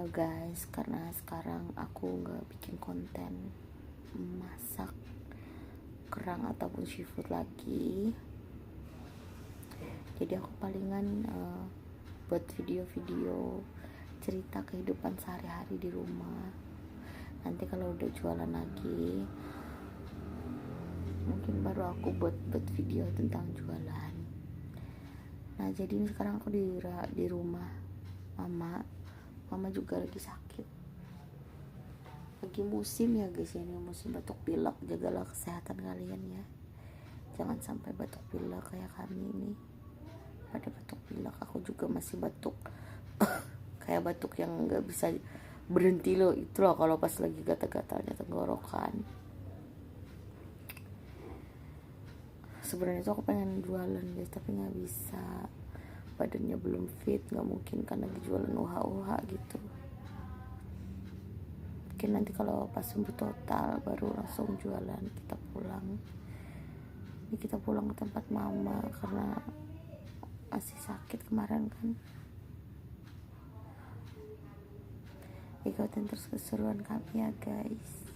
Halo guys, karena sekarang aku nggak bikin konten masak kerang ataupun seafood lagi, jadi aku palingan buat video-video cerita kehidupan sehari-hari di rumah. Nanti kalau udah jualan lagi, mungkin baru aku buat video tentang jualan. Nah, jadi ini sekarang aku di rumah mama juga lagi sakit, lagi musim ya guys, ini musim batuk pilek. Jagalah kesehatan kalian ya, jangan sampai batuk pilek kayak kami ini pada batuk pilek. Aku juga masih batuk kayak batuk yang nggak bisa berhenti loh, itu loh kalau pas lagi gatal-gatalnya tenggorokan. Sebenarnya tuh aku pengen jualan guys, tapi nggak bisa, badannya belum fit, nggak mungkin kan lagi jualan uha gitu. Mungkin nanti kalau pas sembuh total baru langsung jualan. Kita pulang, ini kita pulang ke tempat mama karena masih sakit kemarin kan. Ikutin terus keseruan kami ya guys.